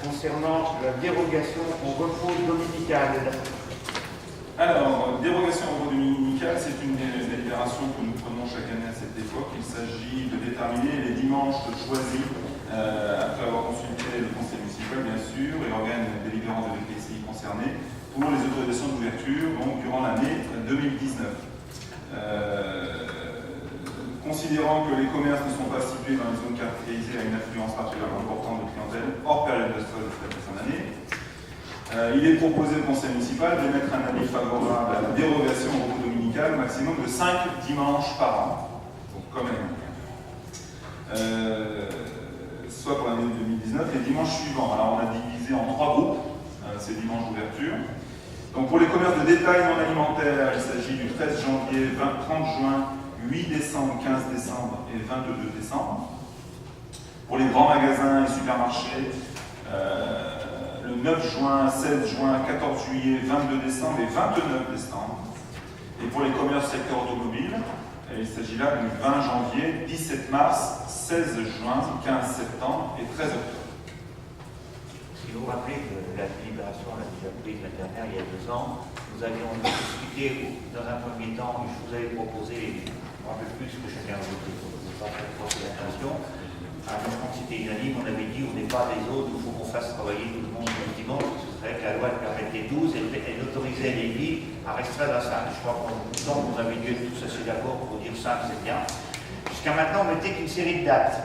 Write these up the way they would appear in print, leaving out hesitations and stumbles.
concernant la dérogation au repos dominical. Alors, dérogation au repos dominical, c'est une délibération que nous prenons chaque année à cette époque. Il s'agit de déterminer les dimanches choisis, après avoir consulté le conseil municipal, bien sûr, et l'organe délibérant de l'EPCI concerné, pour les autorisations d'ouverture, donc durant l'année 2019. Considérant que les commerces ne sont pas situés dans les zones caractérisées à une affluence particulièrement importante de clientèle hors période de solde de fin d'année, il est proposé au conseil municipal d'émettre un avis favorable à la dérogation au repos dominical maximum de 5 dimanches par an, donc comme l'année dernière. Soit pour l'année 2019 les dimanches suivants. Alors on a divisé en 3 groupes ces dimanches d'ouverture. Donc pour les commerces de détail non alimentaires, il s'agit du 13 janvier, 30 juin, 8 décembre, 15 décembre et 22 décembre. Pour les grands magasins et supermarchés, le 9 juin, 16 juin, 14 juillet, 22 décembre et 29 décembre. Et pour les commerces secteur automobile, il s'agit là du 20 janvier, 17 mars, 16 juin, 15 septembre et 13 octobre. Si vous vous rappelez que la délibération, on l'a déjà prise l'année dernière, il y a 2 ans, nous avions discuté dans un premier temps, je vous avais proposé, un peu plus que chacun de vous, pour ne pas faire trop d'attention. Alors, je pense que c'était unanime, on avait dit au départ des autres, il faut qu'on fasse travailler tout le monde le dimanche, parce que c'est vrai que la loi permettait 12, elle autorisait les villes à restreindre à 5. Je crois qu'en tout temps, vous avez dû être tous assez d'accord pour dire 5, c'est bien. Jusqu'à maintenant, on mettait qu'une série de dates.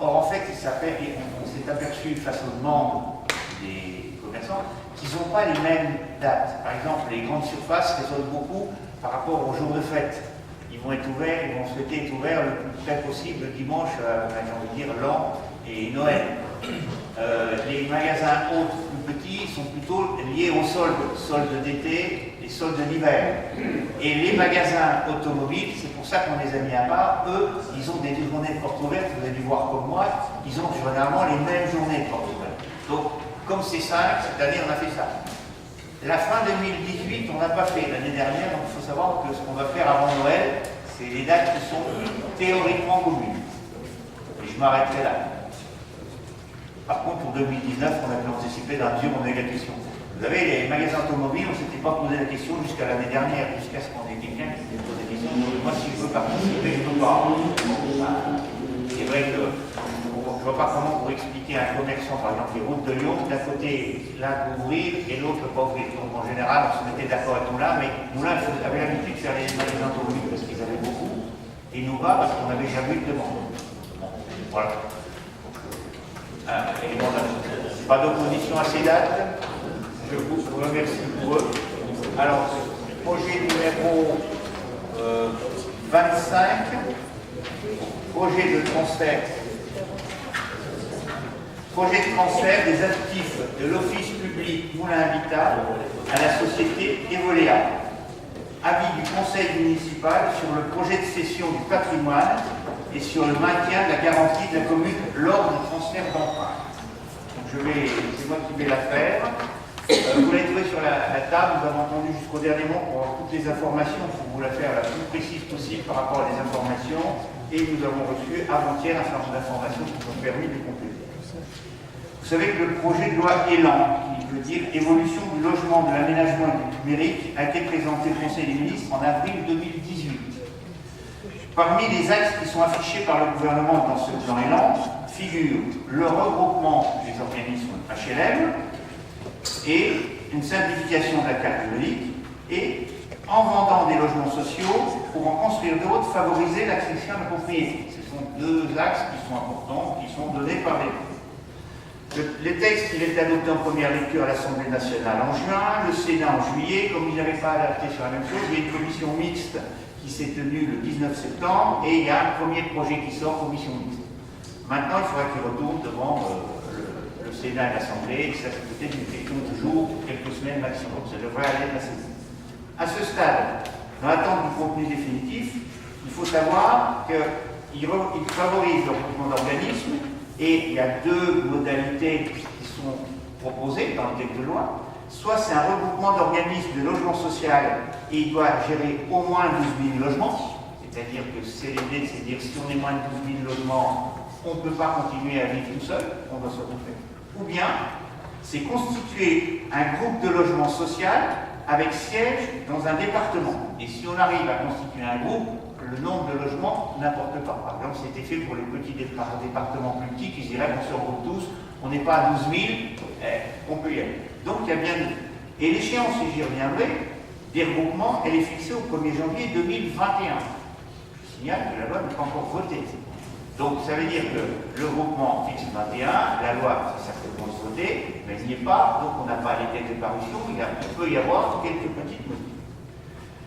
Or, en fait, on s'est aperçu face aux demandes des commerçants qu'ils n'ont pas les mêmes dates. Par exemple, les grandes surfaces résolvent beaucoup par rapport aux jours de fête. Ils vont être ouverts, ils vont souhaiter être ouverts le plus près possible le dimanche, j'ai envie de dire, l'an et Noël. Les magasins autres, plus petits, sont plutôt liés aux soldes d'été et soldes d'hiver. Et les magasins automobiles, c'est pour ça qu'on les a mis à part, eux, ils ont des journées de portes ouvertes, vous avez dû voir comme moi, ils ont généralement les mêmes journées de portes ouvertes. Donc, comme c'est 5, cette année on a fait ça. La fin 2018, on n'a pas fait l'année dernière, donc il faut savoir que ce qu'on va faire avant Noël, c'est les dates qui sont théoriquement communes. Et je m'arrêterai là. Par contre, pour 2019, on a pu anticiper dans la mesure où on a eu la question. Vous savez, les magasins automobiles, on ne s'était pas posé la question jusqu'à l'année dernière, jusqu'à ce qu'on ait quelqu'un qui s'était posé la question. Donc, moi, si je veux participer, je ne peux pas. C'est vrai que je ne vois pas comment pour expliquer à un commerçant, par exemple, les routes de Lyon, d'un côté, l'un peut ouvrir et l'autre ne peut pas ouvrir. Donc en général, on se mettait d'accord avec Moulin, mais Moulin avait l'habitude de faire les magasins automobiles parce qu'ils avaient beaucoup, et nous va parce qu'on n'avait jamais eu de demande. Bon, voilà. Pas d'opposition à ces dates. Je vous remercie pour eux. Alors, projet numéro 25, projet de transfert. Projet de transfert des actifs de l'Office public Moulin Habitat à la société Evoléa. Avis du Conseil municipal sur le projet de cession du patrimoine et sur le maintien de la garantie de la commune lors du transfert d'emprunt. C'est moi qui vais la faire. Vous l'avez trouvé sur la table, nous avons entendu jusqu'au dernier moment pour avoir toutes les informations. Il faut vous la faire la plus précise possible par rapport à des informations. Et nous avons reçu avant-hier un certain nombre d'informations qui nous ont permis de compléter. Vous savez que le projet de loi Élan, qui veut dire évolution du logement, de l'aménagement et du numérique, a été présenté au Conseil des ministres en avril 2018. Parmi les axes qui sont affichés par le gouvernement dans ce plan Élan figurent le regroupement des organismes HLM et une simplification de la carte juridique et, en vendant des logements sociaux, pour en construire d'autres, favoriser l'accession à la propriété. Ce sont 2 axes qui sont importants, qui sont donnés par les lois. Le texte, il est adopté en première lecture à l'Assemblée nationale en juin, le Sénat en juillet. Comme il n'avait pas adapté sur la même chose, il y a une commission mixte qui s'est tenue le 19 septembre et il y a un premier projet qui sort, commission mixte. Maintenant, il faudra qu'il retourne devant le Sénat et l'Assemblée, et ça c'est peut-être une question de jours, quelques semaines maximum. Ça devrait aller assez vite. À ce stade, dans l'attente du contenu définitif, il faut savoir qu'il favorise le regroupement d'organismes. Et il y a 2 modalités qui sont proposées dans le texte de loi. Soit c'est un regroupement d'organismes de logement social et il doit gérer au moins 12 000 logements. C'est-à-dire que c'est l'idée, c'est-à-dire si on est moins de 12 000 logements, on ne peut pas continuer à vivre tout seul, on doit se refaire. Ou bien c'est constituer un groupe de logement social avec siège dans un département. Et si on arrive à constituer un groupe, le nombre de logements n'importe pas. Par exemple, c'était fait pour les petits départements plus petits qui se diraient qu'on se regroupe tous, on n'est pas à 12 000, on peut y aller. Donc il y a bien... Et l'échéance, si j'y reviendrai, des regroupements, elle est fixée au 1er janvier 2021. Je signale que la loi n'est pas encore votée. Donc ça veut dire que le groupement fixe 21, la loi c'est certainement votée, mais il n'y est pas, donc on n'a pas les textes de parution, il peut y avoir quelques petites modifications.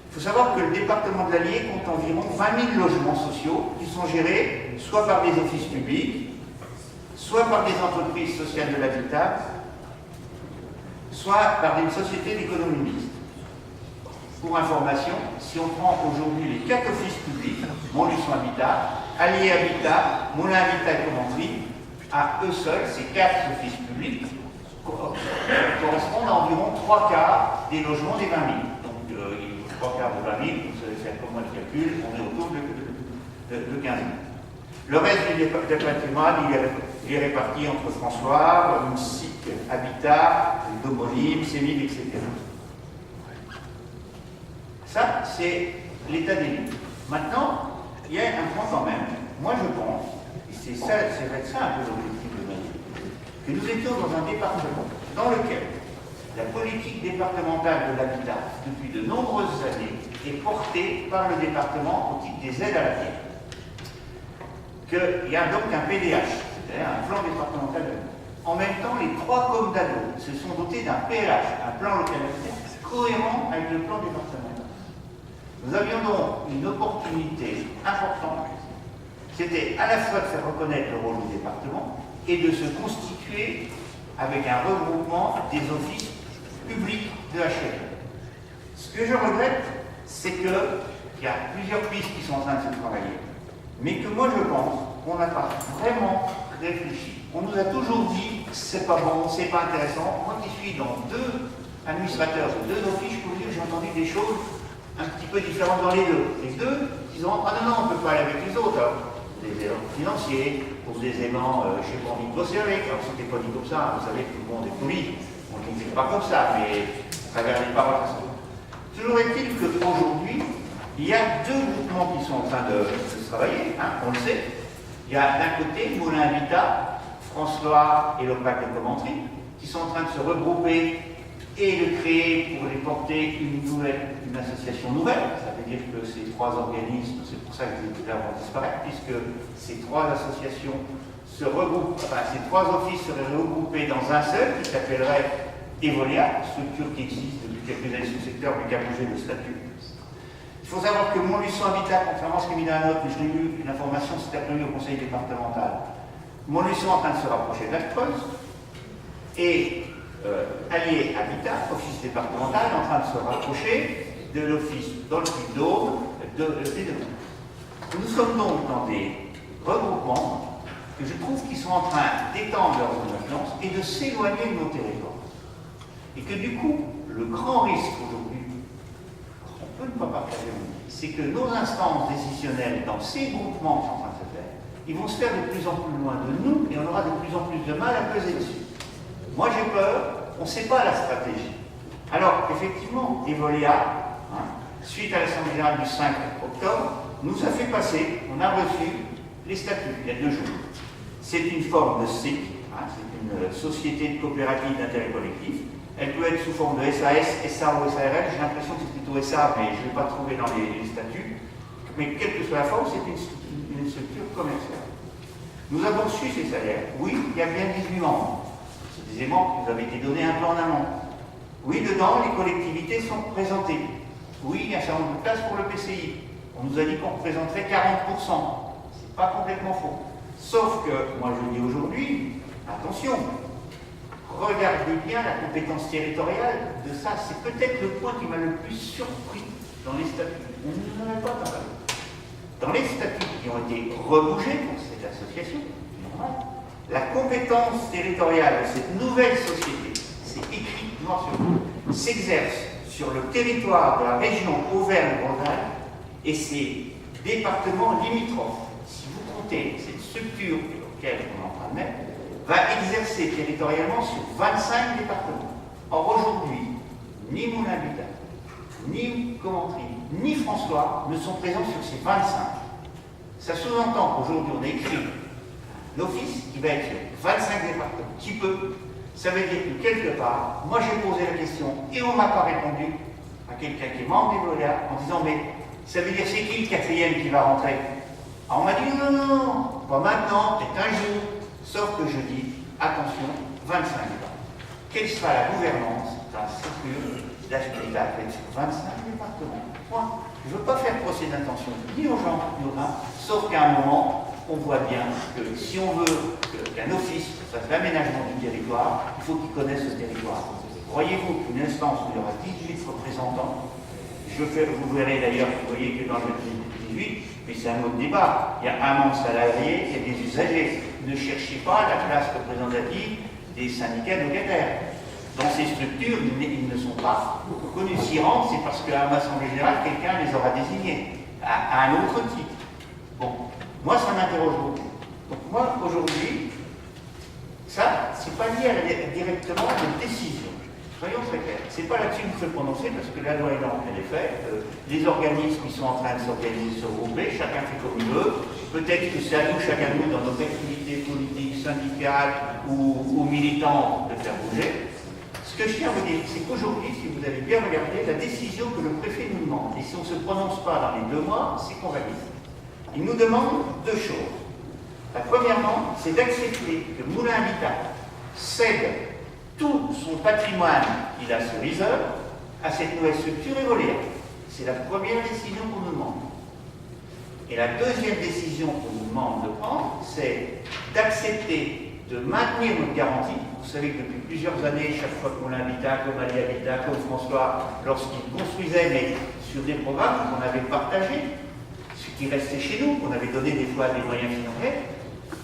Il faut savoir que le département de l'Allier compte environ 20 000 logements sociaux qui sont gérés soit par des offices publics, soit par des entreprises sociales de l'habitat, soit par une société d'économie mixte. Pour information, si on prend aujourd'hui les 4 offices publics, Montluçon Habitat, Allier Habitat, Moulins Habitat et Commentry, à eux seuls, ces 4 offices publics correspondent à environ 3 quarts des logements des 20 000. Donc, 3 quarts de 20 000, vous savez faire comme moi le calcul, on est autour de 15 000. Le reste du patrimoine, il est réparti entre François, SIC, Habitat, Domolime, Sémil, etc. Ça, c'est l'état des lieux. Maintenant, il y a un point quand même. Moi, je pense, et c'est ça un peu l'objectif de ma vie, que nous étions dans un département dans lequel la politique départementale de l'habitat, depuis de nombreuses années, est portée par le département au titre des aides à la pierre. Qu'il y a donc un PDH, c'est-à-dire un plan départemental de l'habitat. En même temps, les 3 coms d'ado se sont dotés d'un PLH, un plan local d'habitat, cohérent avec le plan départemental. Nous avions donc une opportunité importante, c'était à la fois de faire reconnaître le rôle du département et de se constituer avec un regroupement des offices publics de HLM. Ce que je regrette, c'est qu'il y a plusieurs pistes qui sont en train de se travailler, mais que moi je pense qu'on n'a pas vraiment réfléchi. On nous a toujours dit c'est pas bon, c'est pas intéressant. Moi qui suis dans 2 administrateurs de 2 offices, je peux vous dire que j'ai entendu des choses un petit peu différentes dans les deux. Les deux, ils ont ah non, on ne peut pas aller avec les autres. Alors, des éléments financiers, pour des éléments, je n'ai pas envie de bosser avec. Alors c'était pas dit comme ça, vous savez que tout le monde est poli, on ne fait pas comme ça, mais à travers les paroles. Toujours est-il qu'aujourd'hui, il y a 2 groupements qui sont en train de se travailler, hein, on le sait. Il y a d'un côté Moulins Habitat, François et l'OPAC de Commentry, qui sont en train de se regrouper et de créer pour les porter une association nouvelle. Ça veut dire que ces 3 organismes, c'est pour ça que les là vont disparaître, puisque ces 3 associations se regroupent, enfin ces 3 offices seraient regroupés dans un seul qui s'appellerait Evolia, structure qui existe depuis quelques années sous secteur mais qui a bougé de statut. Il faut savoir que Montluçon Habitat, contrairement à ce qu'il mis dans la note, mais je l'ai lu, l'information s'est appelée au conseil départemental. Montluçon est en train de se rapprocher de la Creuse et Allier Habitat, office départemental, est en train de se rapprocher de l'office dans le Puy-de-Dôme de Nous sommes donc dans des regroupements que je trouve qui sont en train d'étendre leur influence et de s'éloigner de nos territoires. Et que du coup, le grand risque aujourd'hui, on peut ne pas partager, c'est que nos instances décisionnelles dans ces groupements qui sont en train de se faire, ils vont se faire de plus en plus loin de nous et on aura de plus en plus de mal à peser dessus. Moi j'ai peur, on ne sait pas la stratégie. Alors effectivement, Evolia, suite à l'Assemblée générale du 5 octobre, nous a fait passer, on a reçu les statuts il y a 2 jours. C'est une forme de SIC, c'est une société de coopérative d'intérêt collectif. Elle peut être sous forme de SAS, SA ou SARL. J'ai l'impression que c'est plutôt SA, mais je ne l'ai pas trouvé dans les statuts. Mais quelle que soit la forme, c'est une structure commerciale. Nous avons su ces salaires. Oui, il y a bien 18 membres. C'est des éléments qui nous avaient été donnés un peu en amont. Oui, dedans, les collectivités sont représentées. Oui, il y a un certain nombre de places pour le PCI. On nous a dit qu'on représenterait 40%. C'est pas complètement faux. Sauf que, moi je dis aujourd'hui, attention, regardez bien la compétence territoriale de ça. C'est peut-être le point qui m'a le plus surpris dans les statuts. On ne nous en a pas parlé. Dans les statuts qui ont été rebougés pour cette association, normal, la compétence territoriale de cette nouvelle société, c'est écrit noir sur blanc, s'exerce sur le territoire de la région Auvergne-Bretagne et ses départements limitrophes. Si vous comptez cette structure auquel on est en train de mettre, va exercer territorialement sur 25 départements. Or aujourd'hui, ni Moulins-Habitat, ni Commentry, ni François ne sont présents sur ces 25. Ça sous-entend qu'aujourd'hui on a écrit l'office qui va être sur 25 départements. Qui peut? Ça veut dire que quelque part, moi j'ai posé la question et on ne m'a pas répondu à quelqu'un qui est membre des Veolia en disant mais ça veut dire c'est qui le quatrième qui va rentrer? Alors on m'a dit non, non, non, pas maintenant, peut-être un jour. Sauf que je dis attention, 25 départements. Quelle sera la gouvernance d'un structure d'Habitat avec 25 départements? Point. Je ne veux pas faire procès d'intention ni aux gens ni aux uns, sauf qu'à un moment, on voit bien que si on veut qu'un office fasse l'aménagement du territoire, il faut qu'il connaisse ce territoire. Croyez-vous qu'une instance où il y aura 18 représentants, vous verrez d'ailleurs, vous voyez que dans le 18, mais c'est un autre débat, il y a un membre salarié, il y a des usagers. Ne cherchez pas la classe représentative des syndicats locataires. Dans ces structures, ils ne sont pas connus. S'ils rentrent, c'est parce qu'à l'Assemblée générale, quelqu'un les aura désignés à un autre titre. Bon, moi, ça m'interroge beaucoup. Donc moi, aujourd'hui, ça, c'est pas lié directement à une décision. Soyons très clairs. C'est pas là-dessus qu'il faut se prononcer parce que la loi Elan, elle est faite. Les organismes qui sont en train de s'organiser, se regrouper, chacun fait comme il veut. Peut-être que c'est à nous, chacun de nous, dans nos activités politiques, syndicales ou militantes, de faire bouger. Ce que je tiens à vous dire, c'est qu'aujourd'hui, si vous avez bien regardé, la décision que le préfet nous demande, et si on ne se prononce pas dans les 2 mois, c'est qu'on valide. Il nous demande 2 choses. La premièrement, c'est d'accepter que Moulins-Habitat cède tout son patrimoine qu'il a sur Yzeure à cette nouvelle structure Veolia. C'est la première décision qu'on nous demande. Et la deuxième décision qu'on nous demande de prendre, c'est d'accepter de maintenir notre garantie. Vous savez que depuis plusieurs années, chaque fois que Moulins-Habitat, comme Ali Habitat, comme François, lorsqu'ils construisaient, mais sur des programmes qu'on avait partagés, ce qui restait chez nous, qu'on avait donné des fois des moyens financiers,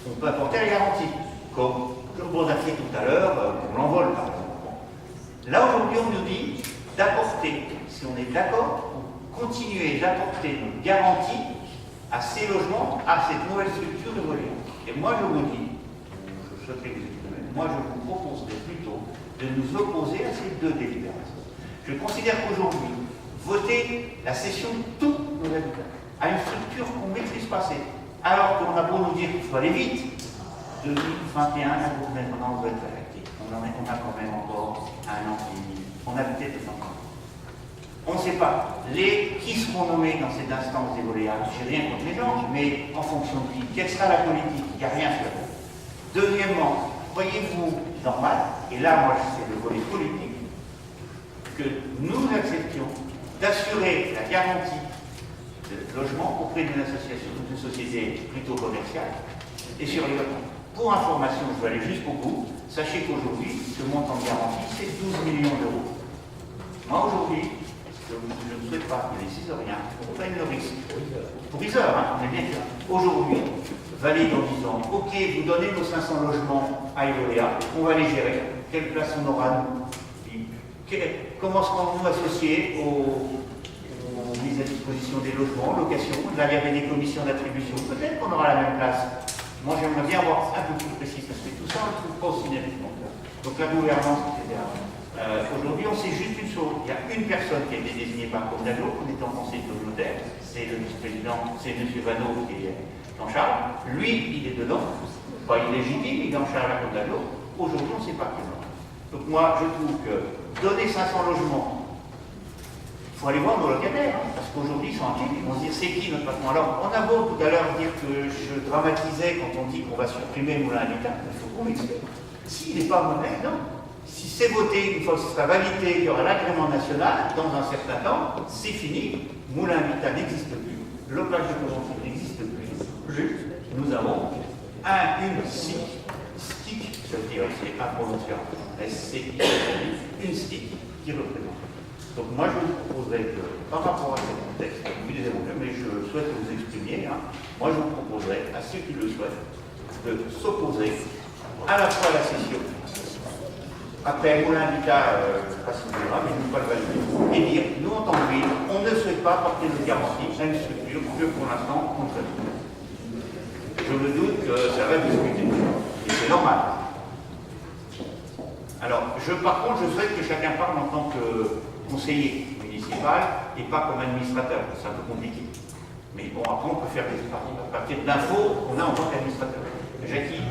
on peut apporter la garantie. Comme on a fait tout à l'heure, pour l'envol par exemple. Là aujourd'hui, on nous dit d'apporter, si on est d'accord, continuer d'apporter notre garantie à ces logements, à cette nouvelle structure de Veolia. Et moi je vous dis, je souhaiterais vous exprimer, moi je vous proposerais plutôt de nous opposer à ces 2 délibérations. Je considère qu'aujourd'hui, voter la cession de tous nos habitants à une structure qu'on ne maîtrise pas assez, alors qu'on a beau nous dire qu'il faut aller vite, 2021, la gouvernance va être active. On a quand même encore 1 an et demi. On a peut-être 2 ans. On ne sait pas. Qui seront nommés dans cette instance des Veolia? Je n'ai rien contre les gens, mais en fonction de qui? Quelle sera la politique? Il n'y a rien sur ça. Deuxièmement, croyez-vous normal, et là, moi, c'est le volet politique, que nous acceptions d'assurer la garantie de logement auprès d'une association, d'une société plutôt commerciale, et sur les logements. Pour information, je vais aller jusqu'au bout. Sachez qu'aujourd'hui, ce montant de garantie, c'est 12 millions d'euros. Moi, aujourd'hui, je ne souhaite pas que les Iseuriens prennent le risque. Pour Yzeure, hein, on est bien clair. Aujourd'hui, valide en disant ok, vous donnez nos 500 logements à Veolia, on va les gérer. Quelle place on aura, nous? Comment serons-nous associés aux mises à disposition des logements, location? Là, il y avait des commissions d'attribution. Peut-être qu'on aura la même place. Moi, j'aimerais bien avoir un peu plus précis, parce que tout ça, on ne trouve pas au cinéma. Donc la gouvernance, etc. Aujourd'hui, on sait juste une chose. Il y a une personne qui a été désignée par Condallo, on était en conseil communautaire, c'est le vice-président, c'est M. Vanneau qui est Jean-Charles. Lui, il est dedans. Pas illégitime, il est Jean-Charles à Condallo. Aujourd'hui, on ne sait pas qui est. Donc moi, je trouve que donner 500 logements, il faut aller voir nos locataires, hein, parce qu'aujourd'hui, ils sont inquiets, ils vont se dire c'est qui notre patron. Alors, on a beau tout à l'heure dire que je dramatisais quand on dit qu'on va supprimer Moulins-Habitat, il faut qu'on m'explique. S'il n'est pas mauvais, non. Si c'est voté, une fois que ce sera validé, il y aura l'agrément national, dans un certain temps, c'est fini, Moulins-Habitat n'existe plus, le plage de convention n'existe plus, nous avons une SIC, ça veut dire c'est imprononciable, SCI, une SIC qui représente. Donc moi je vous proposerais que, par rapport à ce contexte, mais je souhaite que vous exprimiez, hein, moi je vous proposerais à ceux qui le souhaitent de s'opposer à la fois à la cession, après Moulins-Habitat, je ne sais pas si vous verrez, mais nous ne pas le valider, et dire, nous en tant que ville, on ne souhaite pas porter de garantie à une structure que pour l'instant on traite. Je me doute que ça va discuter, et c'est normal. Alors, par contre, je souhaite que chacun parle en tant que conseiller municipal et pas comme administrateur, c'est un peu compliqué. Mais bon, après, on peut faire des parties d'infos qu'on a en tant qu'administrateur. Jackie,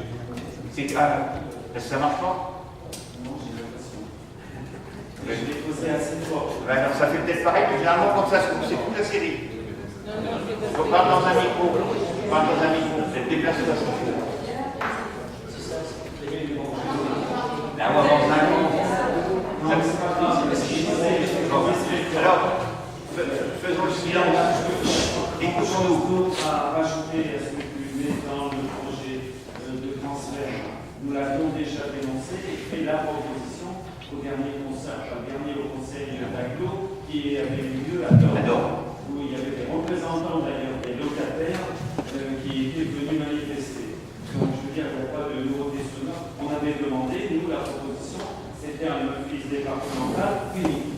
ça marche pas? Non, j'ai la question. Mais- Je l'ai posé assez fort. Ben, alors, ça fait peut-être pareil, mais généralement, quand ça se coupe, c'est toute la série. On parle dans un micro. On parle dans un micro. Vous êtes déplacé à ce micro. Là, on va dans un micro. Non, c'est pas grave, parce que je disais, Alors, faisons le silence. Écoutons-nous. d'autres à rajouter à ce que tu mets dans le projet de transfert. Nous l'avions déjà dénoncé et fait la proposition au dernier conseil d'Aglo qui avait eu lieu à Dordogne, où il y avait des représentants d'ailleurs des locataires qui étaient venus manifester. Donc je veux dire, il n'y a pas de nouveauté sonore. On avait demandé, nous, la proposition, c'était un office départemental unique.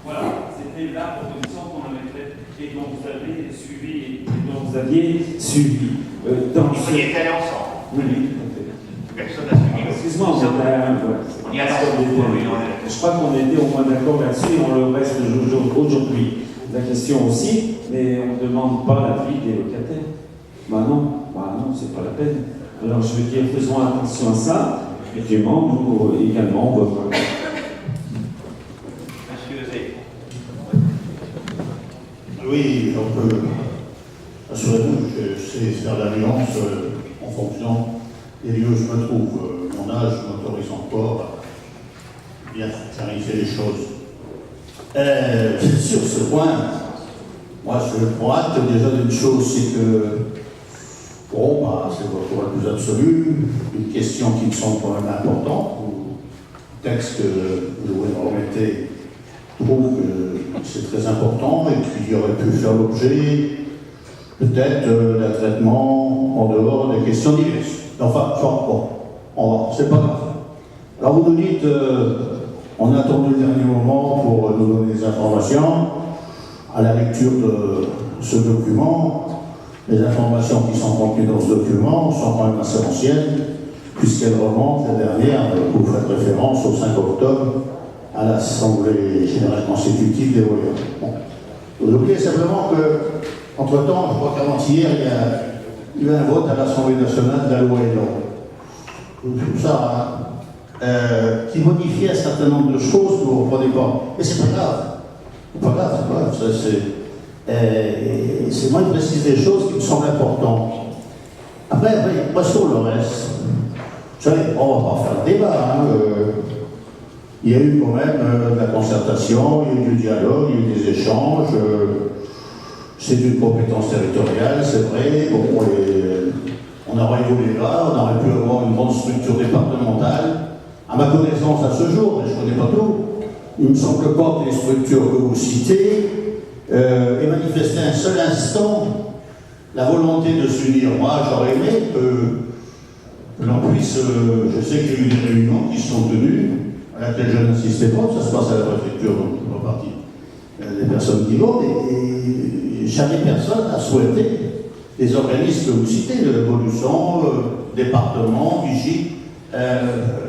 Voilà, c'était la proposition qu'on avait faite et dont vous avez suivi, et dont vous aviez suivi. Dans On y est allé ensemble. Oui, Personne n'a suivi. excuse-moi, On y est allé ensemble. je crois qu'on était au moins d'accord là-dessus, on le reste aujourd'hui. La question aussi, mais on ne demande pas l'avis des locataires. Bah non, c'est pas la peine. Alors je veux dire, faisons attention à ça. Effectivement, nous également, on va voir. Monsieur Zé. Oui, donc, assurez-vous, je sais faire la nuance en fonction des lieux où je me trouve. Mon âge m'autorise encore à bien clarifier les choses. Sur ce point, moi je prends acte déjà d'une chose, c'est que, bon, c'est votre le plus absolu, une question qui me semble quand même importante, le texte que vous me remettez trouve que c'est très important et qu'il aurait pu faire l'objet peut-être d'un traitement en dehors des questions diverses. Enfin, bon, c'est pas grave. Alors vous nous dites, on a attendu le dernier moment pour nous donner des informations. À la lecture de ce document, les informations qui sont contenues dans ce document sont quand même assez anciennes, puisqu'elles remontent, la dernière, vous faites référence au 5 octobre, à l'Assemblée générale constitutive des Voyants. Bon. Vous oubliez simplement que, entre-temps, je crois qu'avant-hier, il y a eu un vote à l'Assemblée nationale de la loi Elan. Tout ça, qui modifiait un certain nombre de choses que vous ne reprenez pas. Et c'est pas grave. C'est pas grave. C'est moi qui précise des choses qui me semblent importantes. Après, moi, sur le reste, vous savez, on ne va pas faire le débat. Il y a eu quand même de la concertation, il y a eu du dialogue, il y a eu des échanges. C'est une compétence territoriale, c'est vrai. Bon, on aurait évolué là, on aurait pu avoir une grande structure départementale. À ma connaissance à ce jour, mais je ne connais pas tout, il ne me semble pas que les structures que vous citez aient manifesté un seul instant la volonté de s'unir. Moi, j'aurais aimé que l'on puisse. Je sais qu'il y a eu des réunions qui sont tenues, à laquelle je n'insistais pas, ça se passe à la préfecture, donc je ne fais pas partie des personnes qui votent, et jamais personne n'a souhaité les organismes que vous citez, l'évolution, le département, Vichy,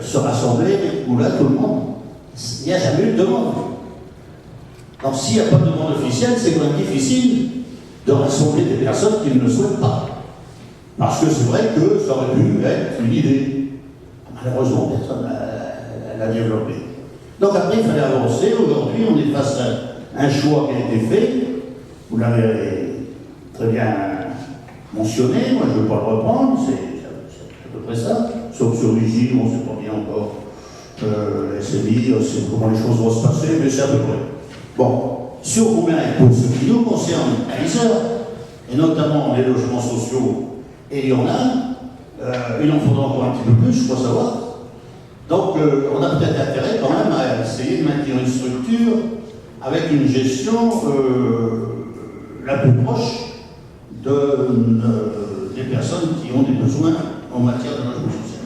se rassembler, où là, tout le monde. Il n'y a jamais eu de demande. Donc, s'il n'y a pas de demande officielle, c'est quand même difficile de rassembler des personnes qui ne le souhaitent pas. Parce que c'est vrai que ça aurait pu être une idée. Malheureusement, personne ne l'a développée. Donc, après, il fallait avancer. Aujourd'hui, on est face à un choix qui a été fait. Vous l'avez très bien mentionné. Moi, je ne veux pas le reprendre. C'est à peu près ça. Sauf sur l'IGI, on ne sait pas bien encore. SMI, on sait comment les choses vont se passer, mais c'est à peu près. Bon, sur combien, pour ce qui nous concerne à l'ISER, et notamment les logements sociaux, et il y en a, il en faudra encore un petit peu plus, je crois savoir. Donc, on a peut-être intérêt quand même à essayer de maintenir une structure avec une gestion la plus proche des personnes qui ont des besoins en matière de logement social.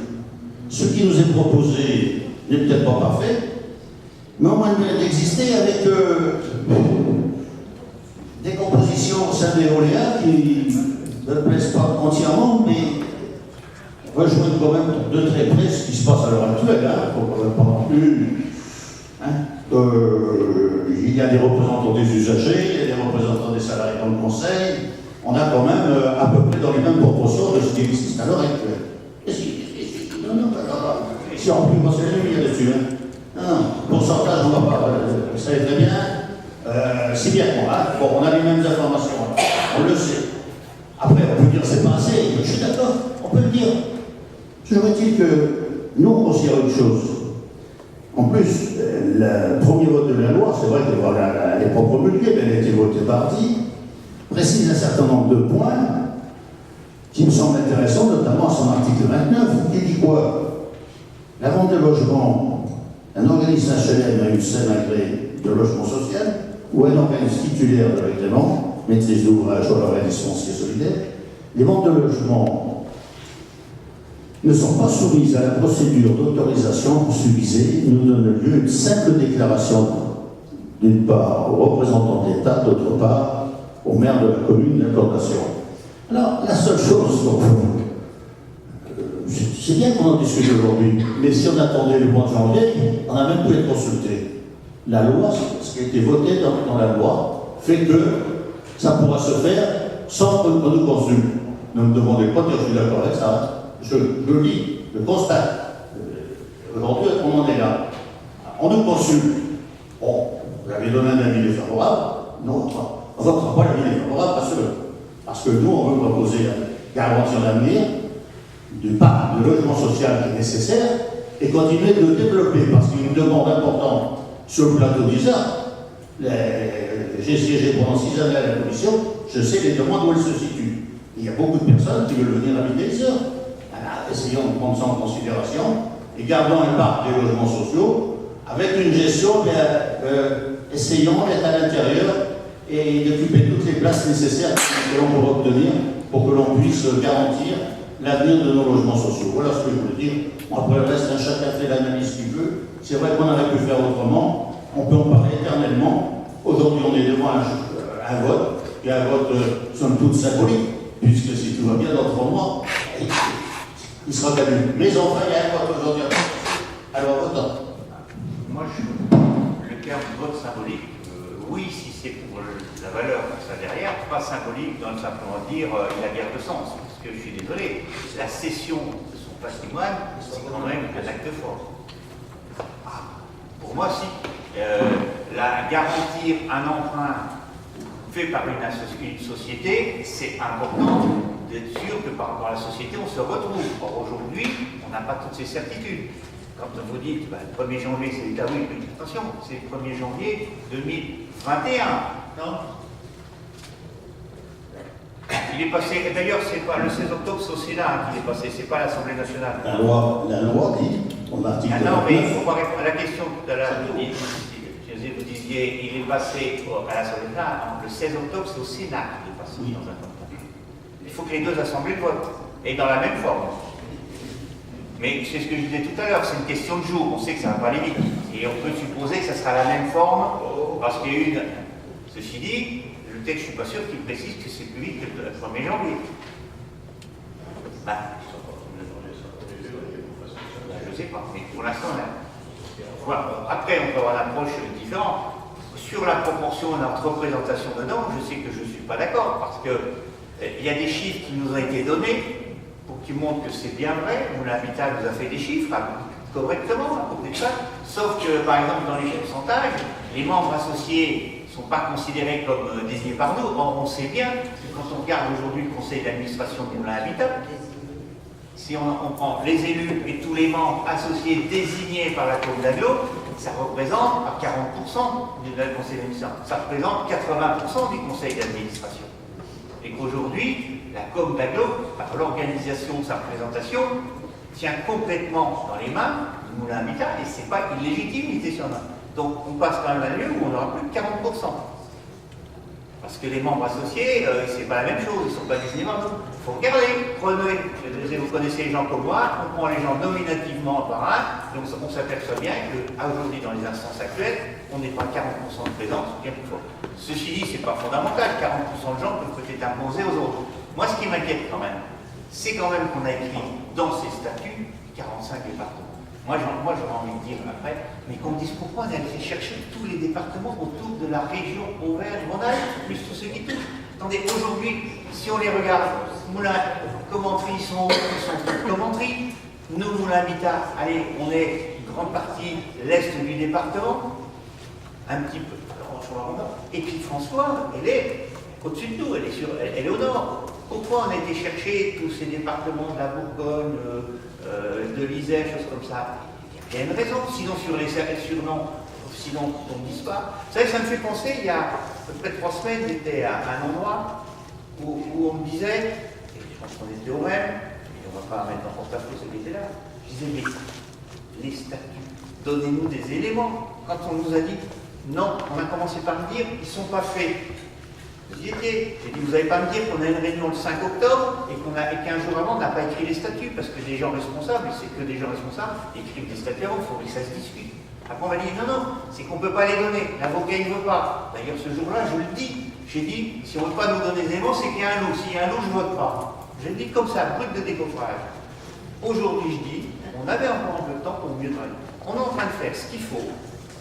Ce qui nous est proposé n'est peut-être pas parfait, mais au moins d'exister avec des compositions au sein des Veolia qui ne plaisent pas entièrement, mais rejoindre quand même de très près ce qui se passe à l'heure actuelle. Il faut quand même pas non plus. Il y a des représentants des usagers, il y a des représentants des salariés dans le conseil. On a quand même à peu près dans les mêmes proportions de ce qui existe à l'heure actuelle. Non, si on peut passer la nuit là-dessus. Non, pourcentage, on va pas. Vous savez très bien. C'est bien qu'on a. Bon, on a les mêmes informations. On le sait. Après, on peut dire c'est pas assez. Je suis d'accord, on peut le dire. Toujours est-il que nous, on considère une chose. En plus, le premier vote de la loi, c'est vrai qu'elle n'est pas promulguée, mais elle a été votée partie, précise un certain nombre de points qui me semblent intéressants, notamment son article 29, qui dit quoi? La vente de logement, un organisme HLM a une scène agréée de logement social ou un organisme titulaire de l'agrément, maîtrise d'ouvrage ou organisme foncier solidaire, les ventes de logements ne sont pas soumises à la procédure d'autorisation poursuivie, nous donne lieu à une simple déclaration, d'une part aux représentants de l'État, d'autre part au maire de la commune d'implantation. Alors, la seule chose, c'est bien qu'on en discute aujourd'hui, mais si on attendait le mois de janvier, on n'a même pu être consulté. La loi, ce qui a été voté dans la loi, fait que ça pourra se faire sans qu'on nous consulte. Ne me demandez pas de dire je suis d'accord avec ça. Je lis, je constate. Aujourd'hui, on en est là. On nous consulte. Bon, vous avez donné un avis défavorable. Non, on ne votera pas l'avis défavorable parce que nous, on veut proposer la garantie en avenir du parc de logement social qui est nécessaire et continuer de le développer parce qu'il y a une demande importante sur le plateau d'Isard. J'ai siégé pendant 6 années à la commission, je sais les demandes où elles se situent. Il y a beaucoup de personnes qui veulent venir habiter Isard. Essayons de prendre ça en considération et gardons un parc des logements sociaux avec une gestion, essayons d'être à l'intérieur et d'occuper toutes les places nécessaires que l'on pourra obtenir pour que l'on puisse garantir l'avenir de nos logements sociaux. Voilà ce que je voulais dire. Après le reste, chacun fait l'analyse qu'il veut. C'est vrai qu'on aurait pu faire autrement, on peut en parler éternellement. Aujourd'hui, on est devant un vote, et un vote, somme toute, symbolique, puisque si tout va bien dans 3 mois, il sera gagné. Mais enfin, il y a un vote aujourd'hui. Alors, votons. Moi, le terme vote symbolique, oui, si c'est pour la valeur que ça derrière, pas symbolique dans le simplement dire il a bien de sens. Parce que je suis désolé, la cession de son patrimoine, c'est quand même un acte fort. Pour moi, si. Garantir un emprunt fait par une société, c'est important d'être sûr que par rapport à la société, on se retrouve. Or, aujourd'hui, on n'a pas toutes ces certitudes. Quand vous dites, le 1er janvier, c'est l'État, oui, mais attention, c'est le 1er janvier 2021, non? Il est passé, d'ailleurs, c'est pas le 16 octobre, c'est au Sénat qu'il est passé, c'est pas à l'Assemblée nationale. La loi dit, on article. Non, mais il faut pas répondre à la question tout à l'heure. Vous disiez, il est passé à l'Assemblée nationale, le 16 octobre, c'est au Sénat qu'il est passé dans un temps. Il faut que les deux assemblées votent, et dans la même forme. Mais c'est ce que je disais tout à l'heure, c'est une question de jour, on sait que ça ne va pas aller vite. Et on peut supposer que ça sera la même forme, parce qu'il y a une. Ceci dit, le texte, je ne suis pas sûr qu'il précise que c'est plus vite que le 1er janvier. Je ne sais pas, mais pour l'instant, là. Voilà. Après, on peut avoir une approche différente. Sur la proportion de notre représentation dedans, je sais que je ne suis pas d'accord, parce qu'il y a des chiffres qui nous ont été donnés, pour qu'ils montrent que c'est bien vrai. L'Habitat nous a fait des chiffres correctement, à côté de ça. Sauf que, par exemple, dans les pourcentages, les membres associés ne sont pas considérés comme désignés par nous. Or, on sait bien que quand on regarde aujourd'hui le conseil d'administration de Moulins Habitat, si on prend les élus et tous les membres associés désignés par la commune d'Aglo, ça représente à 40% du conseil d'administration. Ça représente 80% du conseil d'administration. Et qu'aujourd'hui, la commune d'Aglo, par l'organisation de sa représentation, tient complètement dans les mains du Moulin Habitat, et ce n'est pas illégitime, il était sur main. Donc on passe quand même à un lieu où on n'aura plus que 40%. Parce que les membres associés, c'est pas la même chose, ils ne sont pas désignés par nous. Il faut regarder, prenez, vous connaissez les gens comme moi, on prend les gens nominativement par un, donc on s'aperçoit bien qu'aujourd'hui, dans les instances actuelles, on n'est pas à 40% de présence, bien plus fort. Ceci dit, c'est pas fondamental, 40% de gens peuvent peut-être imposer aux autres. Moi, ce qui m'inquiète quand même, c'est quand même qu'on a écrit dans ces statuts 45 départements. Moi, j'aurais envie de dire après, mais qu'on me dise pourquoi on a été chercher tous les départements autour de la région Auvergne-Rhône-Alpes, plus tous ceux qui touchent. Attendez, aujourd'hui, si on les regarde, Moulins, Commentry, ils sont tous Commentry. Nous, Moulins-Habitat, allez, on est une grande partie l'est du département, un petit peu sur la Rhône. Et puis François, elle est au-dessus de nous, elle est au nord. Pourquoi on a été chercher tous ces départements de la Bourgogne, de l'Isère, choses comme ça? Il y a une raison, sinon sur les surnoms, sinon on ne dise pas. Vous savez, ça me fait penser, il y a à peu près 3 semaines, j'étais à un endroit où on me disait, et je pense qu'on était au même, et on ne va pas mettre en porte-à-faux ceux qui étaient là, je disais, mais les statuts, donnez-nous des éléments. Quand on nous a dit, non, on a commencé par me dire, ils ne sont pas faits. J'y étais. J'ai dit, vous n'allez pas me dire qu'on a une réunion le 5 octobre et qu'un jour avant, on n'a pas écrit les statuts, parce que des gens responsables, et c'est que des gens responsables, écrivent des statuts avant, il faut que ça se discute. Après, on m'a dit, non, c'est qu'on ne peut pas les donner. L'avocat, il ne veut pas. D'ailleurs, ce jour-là, je le dis. J'ai dit, si on ne veut pas nous donner des éléments, c'est qu'il y a un loup. S'il y a un loup, je ne vote pas. Je le dis comme ça, brut de décoffrage. Aujourd'hui, je dis, on avait encore un peu de temps pour mieux travailler. On est en train de faire ce qu'il faut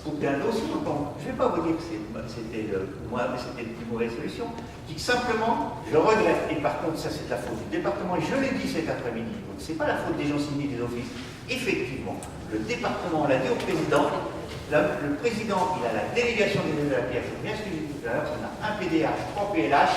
pour qu'un dossier, je ne vais pas vous dire que c'était une plus mauvaise solution. Je dis que simplement, je regrette, et par contre, ça c'est la faute du département, et je l'ai dit cet après-midi, donc ce n'est pas la faute des gens signés des offices. Effectivement, le département l'a dit au président, le président, il a la délégation des élèves de la pierre, je bien ce que j'ai dit tout à l'heure, on a un PDH, 3 PLH,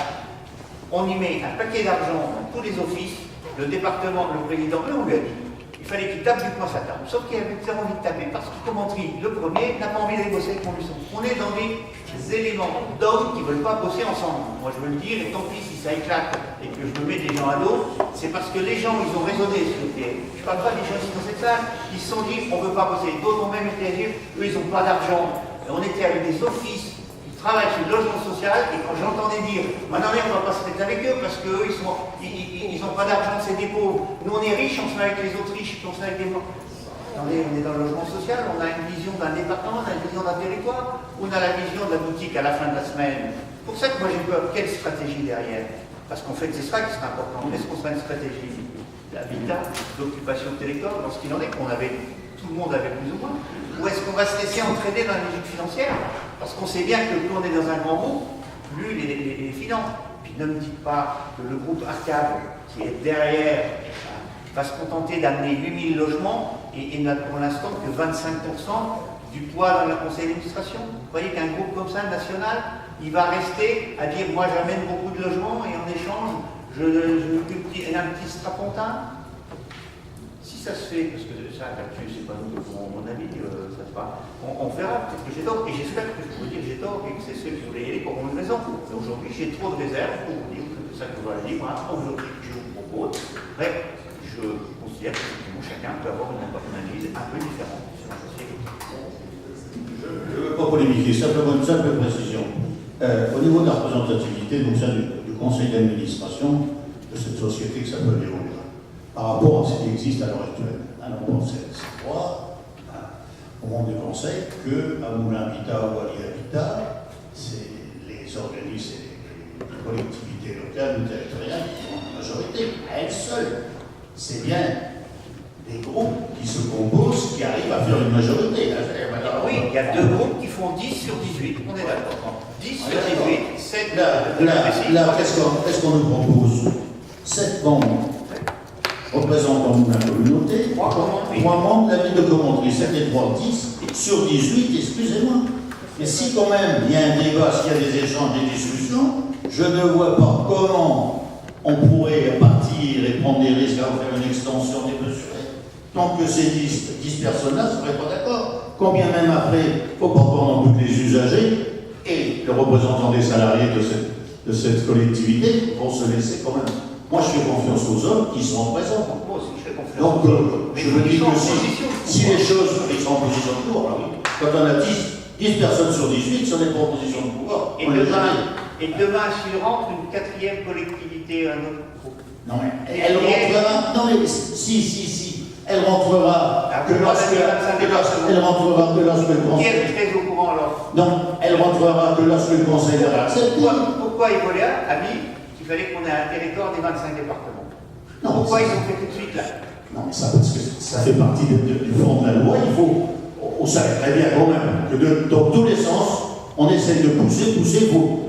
on y met un paquet d'argent dans tous les offices, le département, le président, on lui a dit. Il fallait qu'il tape du poing sa table. Sauf qu'il avait très envie de taper parce que Commentry, le premier, n'a pas envie d'aller bosser avec Montluçon. On est dans des éléments d'hommes qui ne veulent pas bosser ensemble. Moi je veux le dire, et tant pis si ça éclate et que je me mets des gens à dos, c'est parce que les gens, ils ont raisonné sur le pied. Je ne parle pas des gens ici dans cette salle, ils se sont dit, on ne veut pas bosser. D'autres ont même été à dire, eux, ils n'ont pas d'argent. On était avec des offices qui travaillent sur le logement social, et quand j'entendais dire, maintenant on ne va pas se mettre avec eux parce qu'eux, ils n'ont pas d'argent, c'est des pauvres. Nous on est riches, on se met avec les autres riches, on se met avec des morts. Attendez, on est dans le logement social, on a une vision d'un département, on a une vision d'un territoire, on a la vision de la boutique à la fin de la semaine. C'est pour ça que moi j'ai peur, quelle stratégie derrière? Parce qu'en fait c'est ça qui sera important. Est-ce qu'on sera une stratégie d'habitat, d'occupation de territoire, dans ce qu'il en est, tout le monde avait plus ou moins? Ou est-ce qu'on va se laisser entraîner dans la logique financière? Parce qu'on sait bien que plus on est dans un grand groupe, plus les finances. Puis ne me dites pas que le groupe Arcade, qui est derrière, va se contenter d'amener 8000 logements et n'a pour l'instant que 25% du poids dans le conseil d'administration. Vous croyez qu'un groupe comme ça, national, il va rester à dire moi j'amène beaucoup de logements et en échange je un petit strapontin? Si ça se fait, parce que ça, là-dessus, c'est pas nous, mon avis, ça se passe. On verra, peut-être que j'ai tort, et j'espère que je peux vous dire que j'ai tort et que c'est ceux qui voulaient y aller pour une raison. Mais aujourd'hui, j'ai trop de réserves pour vous dire que c'est ça que vous allez dire. Voilà, aujourd'hui, je vous propose. Bref, je considère que chacun peut avoir une analyse un peu différente sur la société. Je ne veux pas polémiquer, simplement une simple précision. Au niveau de la représentativité, donc ça, du conseil d'administration de cette société qui s'appelle Léonia, par rapport à ce qui existe à l'heure actuelle. Alors, on croit, au monde du conseil, qu'à Moulins-Habitat ou à l'Habitat, c'est les organismes et les collectivités locales ou territoriales qui ont la majorité, à elles seules. C'est bien des groupes qui se composent, qui arrivent à faire une majorité. Oui, il y a 2 groupes qui font 10 sur 18, on est d'accord. 10 sur 18, 7 Là, qu'est-ce qu'on nous propose? 7 membres représentant la communauté, 3 membres de la ville de Commentry, 7 et 3, 10 sur 18, excusez-moi. Mais si quand même il y a un débat, s'il y a des échanges, des discussions, je ne vois pas comment on pourrait partir et prendre des risques à faire une extension démesurée. Tant que ces 10 personnes-là ne seraient pas d'accord. Combien même après, il faut pas prendre tous les usagers et le représentant des salariés de cette collectivité vont se laisser quand même. Moi, je fais confiance aux hommes qui sont présents. Moi aussi, je fais confiance. Donc, je me dis que si les choses, ils sont en position de pouvoir, oui. Quand on a 10 personnes sur 18, ce n'est pas en position de pouvoir. Et demain, s'il rentre une 4e collectivité, un autre groupe. Non, mais elle rentrera. Non, mais si. Elle rentrera que lorsque le conseil. Qui est très au courant alors? Non, elle rentrera que lorsque le conseil va accepter. Pourquoi Hippolyte a dit qu'il fallait qu'on ait un territoire des 25 départements? Non, Pourquoi ça- ils ont fait tout de suite là? Non, mais ça, parce que ça fait partie du fond de la loi. On savait très bien quand même que dans tous les sens, on essaye de pousser,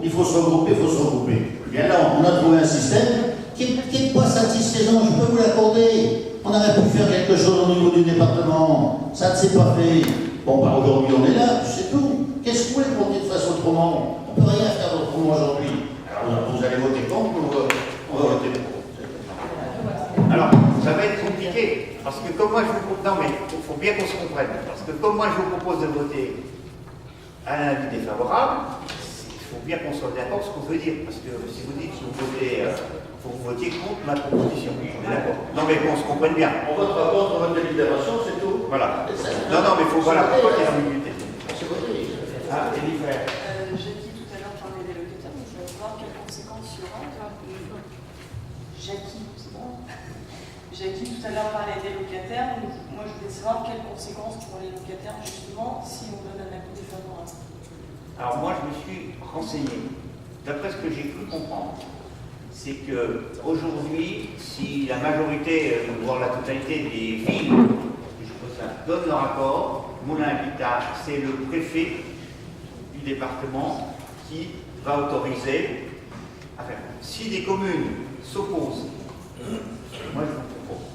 il faut se regrouper, Et bien là, on a trouvé un système qui n'est pas satisfaisant, je peux vous l'accorder. On aurait pu faire quelque chose au niveau du département, ça ne s'est pas fait. Bon, bah aujourd'hui on est là, c'est tout. Qu'est-ce que vous voulez qu'on fasse autrement? On ne peut rien faire autrement aujourd'hui. Alors vous allez voter contre ou on va voter pour? Alors, ça va être compliqué, parce que comme moi je vous propose, non mais il faut bien qu'on se comprenne, parce que comme moi je vous propose de voter à un avis défavorable, il faut bien qu'on soit d'accord ce qu'on veut dire, parce que si vous dites que vous votez, faut que vous votiez contre ma proposition, on est d'accord. Non mais qu'on se comprenne bien. On votera contre votre délibération, c'est tout. Voilà. Non mais il faut, voilà, faut pas qu'il y ait d'ambiguïté. Ah, Jennifer. J'ai dit tout à l'heure parler des locataires, mais je vais voir quelles conséquences il y aura. Jackie, c'est bon. J'ai dit tout à l'heure parler des locataires, mais moi je voulais savoir quelles conséquences pour les locataires justement si on donne un avis défavorable. Alors moi je me suis renseigné, d'après ce que j'ai cru comprendre, c'est que aujourd'hui, si la majorité, voire la totalité des villes, je pense ça, donnent leur accord, Moulins-Habitat, c'est le préfet du département qui va autoriser. Enfin, si des communes s'opposent, moi je vous propose,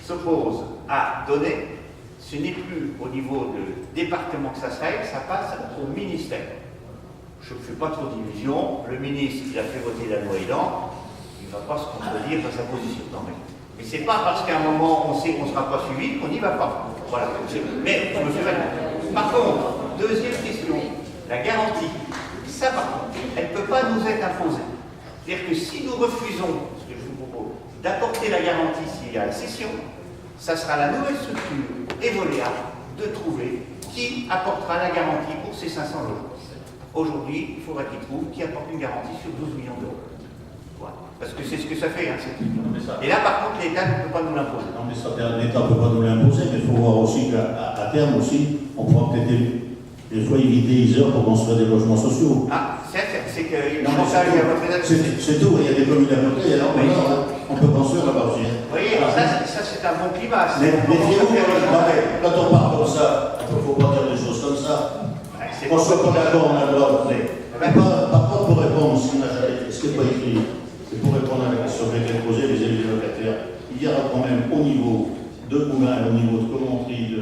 s'opposent à donner, ce n'est plus au niveau du département que ça se règle, ça passe au ministère. Je ne fais pas trop d'illusions, le ministre qui a fait voter la loi Elan, il ne va pas se contredire dans sa position. Non, mais c'est pas parce qu'à un moment on sait qu'on ne sera pas suivi qu'on n'y va pas. Voilà. Mais je me fais mal. Par contre, deuxième question, la garantie. Ça par contre, elle ne peut pas nous être imposée. C'est-à-dire que si nous refusons, ce que je vous propose, d'apporter la garantie s'il y a la cession, ça sera la nouvelle structure Evoléa de trouver qui apportera la garantie pour ces 500 logements. Aujourd'hui, il faudra qu'il trouve qui apporte une garantie sur 12 millions d'euros. Voilà. Parce que c'est ce que ça fait. Hein, et là, par contre, l'État ne peut pas nous l'imposer. Non, mais ça, l'État ne peut pas nous l'imposer, mais il faut voir aussi qu'à terme aussi, on pourra peut-être des fois éviter les heures pour construire des logements sociaux. Ah, c'est que le montage à votre état. C'est tout, il y a des communes à côté, alors on peut construire là-bas aussi. Vous voyez, ça c'est un bon climat. Mais quand on parle comme ça, il ne faut pas dire des choses comme ça. On ne soit pas d'accord, on a le droit de voter. Par contre, pour répondre, ce qui n'est pas écrit, c'est pour répondre à la question qui a été posée, les élus locataires, il y aura quand même au niveau de Moulins, au niveau de Commentry,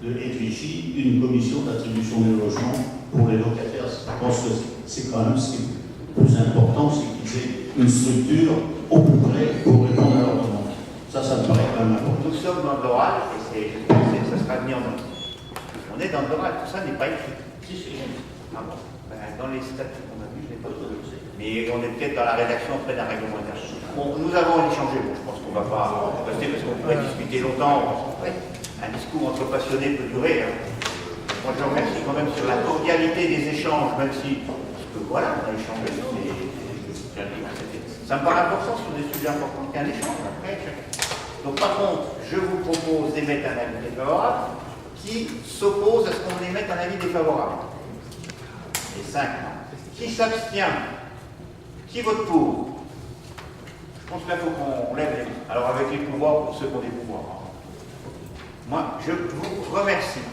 de Edwichy, une commission d'attribution des logements pour les locataires. Je pense que c'est quand même ce qui est le plus important, c'est qu'ils aient une structure au plus près pour répondre à leurs demandes. Ça me paraît quand même important. Nous sommes dans l'oral, et ça sera mis en œuvre. On est dans l'oral, tout ça n'est pas écrit. Ah bon. Dans les statuts qu'on a vus, je n'ai pas trouvé. Mais on est peut-être dans la rédaction après d'un règlement intérieur. Bon, nous avons échangé, bon, je pense qu'on ne va pas rester parce qu'on pourrait discuter longtemps. Un discours entre passionnés peut durer. Hein. Moi, je remercie quand même sur la cordialité des échanges, même si, voilà, on a échangé sur ça me paraît important sur des sujets importants qu'il y a un échange. Après, donc, par contre, je vous propose d'émettre un avis défavorable qui s'oppose à ce qu'on émette un avis défavorable. Et 5. Qui s'abstient? Qui vote pour? Je pense qu'il faut qu'on lève les mains. Alors avec les pouvoirs, pour ceux qui ont des pouvoirs. Moi, je vous remercie.